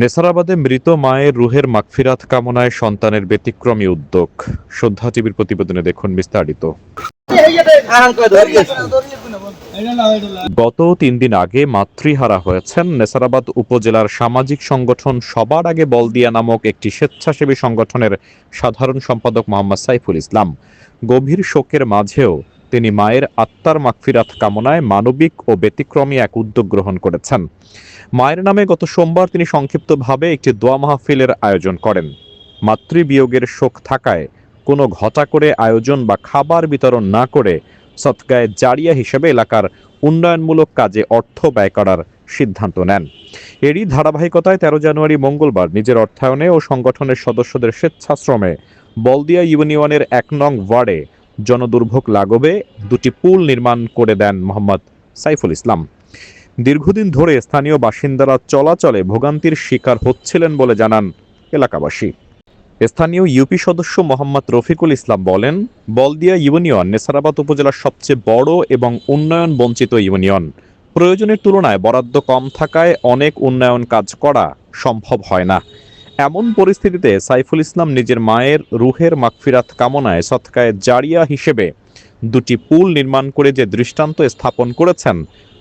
নেসারাবাদে মৃত মায়ের রুহের মাগফিরাত কামনায় সন্তানের ব্যতিক্রমী উদ্যোগ। শ্রদ্ধা টিভির প্রতিবেদনে দেখুন বিস্তারিত। গত ৩ দিন আগে মাতৃহারা হয়েছেন নেসারাবাদ উপজেলার সামাজিক সংগঠন সবার আগে বলদিয়া নামক একটি স্বেচ্ছাসেবী সংগঠনের সাধারণ সম্পাদক মোহাম্মদ সাইফুল ইসলাম। গভীর শোকের মাঝেও তিনি মায়ের আত্মার মাগফিরাত কামনায় মানবিক ও ব্যতিক্রমী এক উদ্যোগ গ্রহণ করেছেন। মায়ের নামে গত সোমবার তিনি সংক্ষিপ্তভাবে একটি দোয়া মাহফিলের আয়োজন করেন। মাতৃবিয়োগের শোক থাকায় কোনো ঘটা করে আয়োজন বা খাবার বিতরণ না করে সদকায়ে জারিয়া হিসেবে এলাকার উন্নয়নমূলক কাজে অর্থ ব্যয় করার সিদ্ধান্ত নেন। এরই ধারাবাহিকতায় ১৩ জানুয়ারি মঙ্গলবার নিজের অর্থায়নে ও সংগঠনের সদস্যদের স্বেচ্ছাশ্রমে বলদিয়া ইউনিয়নের ১ নং ওয়ার্ডে জনদুর্ভোগ লাঘবে ২টি পুল নির্মাণ করে দেন মোহাম্মদ সাইফুল ইসলাম। দীর্ঘদিন ধরে স্থানীয় বাসিন্দারা চলাচলে ভোগান্তির শিকার হচ্ছিলেন বলে জানান এলাকাবাসী। স্থানীয় ইউপি সদস্য মোহাম্মদ রফিকুল ইসলাম বলেন, বলদিয়া ইউনিয়ন নেসারাবাদ উপজেলার সবচেয়ে বড় এবং উন্নয়ন বঞ্চিত ইউনিয়ন। প্রয়োজনের তুলনায় বরাদ্দ কম থাকায় অনেক উন্নয়ন কাজ করা সম্ভব হয় না। এমন পরিস্থিতিতে সাইফুল ইসলাম নিজের মায়ের রুহের মাগফিরাত কামনায় সদকায়ে জারিয়া হিসেবে ২টি পুল নির্মাণ করে যে দৃষ্টান্ত স্থাপন করেছেন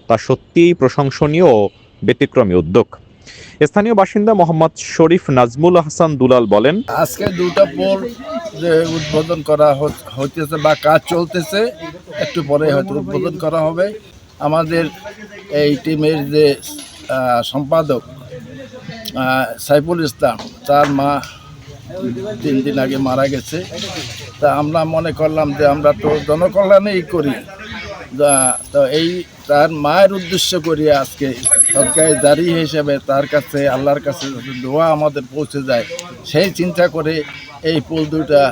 তা সত্যিই প্রশংসনীয় ও ব্যতিক্রমী উদ্যোগ। স্থানীয় বাসিন্দা মোহাম্মদ শরীফ নাজমুল হাসান দুলাল বলেন, আজকে 2টা পোল যে উদ্বোধন করা হইতেছে বা কাজ চলতেছে, একটু পরে হয়তো উদ্বোধন করা হবে। আমাদের এই টিমের যে সম্পাদক সাইফুল ইসলাম, তার মা 3 দিন আগে মারা গেছে। তা আমরা মনে করলাম যে আমরা তো জনকল্যাণেই করি, তো এই তার মায়ের উদ্দেশ্য করি আজকে সদকায়ে জারি হিসেবে তার কাছে, আল্লাহর কাছে দোয়া আমাদের পৌঁছে যায়, সেই চিন্তা করে এই পোল 2টা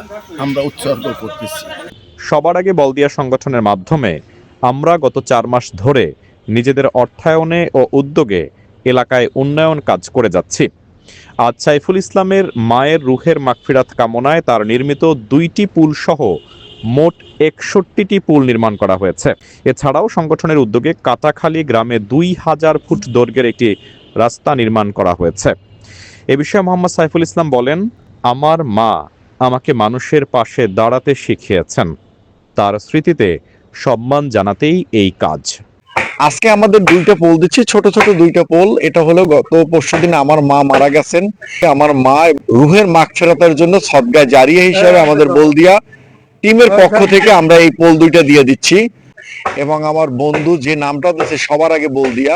আমরা উৎসর্গ করতেছি। সবার আগে বলদিয়া সংগঠনের মাধ্যমে আমরা গত 4 মাস ধরে নিজেদের অর্থায়নে ও উদ্যোগে এলাকায় উন্নয়ন কাজ করে যাচ্ছি। আজ সাইফুল ইসলামের মায়ের রুহের মাগফিরাত কামনায় তার নির্মিত 2টি পুল সহ মোট 61টি পুল নির্মাণ করা হয়েছে। এছাড়াও সংগঠনের উদ্যোগে কাটাখালী গ্রামে 2000 ফুট দৈর্ঘ্যের একটি রাস্তা নির্মাণ করা হয়েছে। এ বিষয়ে মোহাম্মদ সাইফুল ইসলাম বলেন, আমার মা আমাকে মানুষের পাশে দাঁড়াতে শিখিয়েছেন। তার স্মৃতিতে সম্মান জানাতেই এই কাজ। আজকে আমাদের 2টা পোল দিচ্ছি, ছোট ছোট 2টা পোল। এটা হলো গত পরশুদিন আমার মা মারা গেছেন। আমার মা রুহের মাগফিরাতের জন্য সদকায়ে জারিয়া হিসেবে আমাদের বলদিয়া টিমের পক্ষ থেকে আমরা এই পোল 2টা দিয়ে দিচ্ছি। এবং আমার বন্ধু যে নামটা দিয়েছে সবার আগে বলদিয়া,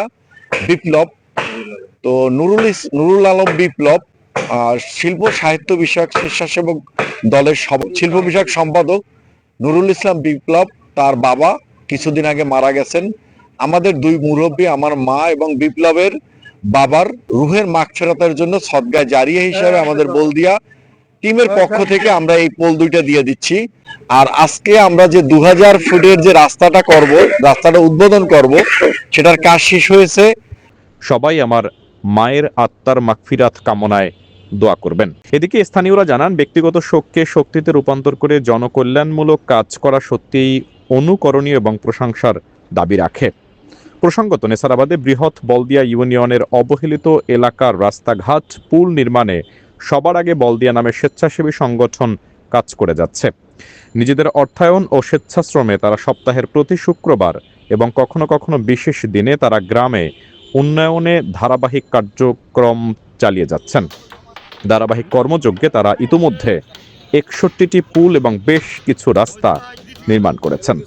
বিপ্লব, তো নুরুল আলম বিপ্লব, শিল্প সাহিত্য বিষয়ক স্বেচ্ছাসেবক দলের শিল্প বিষয়ক সম্পাদক নুরুল ইসলাম বিপ্লব, তার বাবা কিছুদিন আগে মারা গেছেন। আমাদের 2 মুরব্বী, আমার মা এবং বিপ্লবের বাবার রুহের মাগফিরাতের জন্য সদকায়ে জারিয়া হিসেবে আমাদের বলদিয়া টিমের পক্ষ থেকে আমরা এই পোল 2টা দিয়ে দিচ্ছি। আর আজকে আমরা যে 2000 ফুটের যে রাস্তাটা উদ্বোধন করব, সেটার কাজ শেষ হয়েছে। সবাই আমার মায়ের আত্মার মাগফিরাত কামনায় দোয়া করবেন। এদিকে স্থানীয়রা জানান, ব্যক্তিগত শোককে শক্তিতে রূপান্তর করে জনকল্যাণমূলক কাজ করা সত্যিই অনুকরণীয় এবং প্রশংসার দাবি রাখে। প্রসঙ্গত, নেসারাবাদে বৃহৎ বলদিয়া ইউনিয়নের অবহেলিত এলাকার রাস্তাঘাট পুল নির্মাণে সবার আগে বলদিয়া নামে স্বেচ্ছাসেবী সংগঠন কাজ করে যাচ্ছে। নিজেদের অর্থায়ন ও স্বেচ্ছাশ্রমে তারা সপ্তাহের প্রতি শুক্রবার এবং কখনো কখনো বিশেষ দিনে তারা গ্রামে উন্নয়নে ধারাবাহিক কার্যক্রম চালিয়ে যাচ্ছেন। ধারাবাহিক কর্মযজ্ঞে তারা ইতিমধ্যে 61টি পুল এবং বেশ কিছু রাস্তা নির্মাণ করেছেন।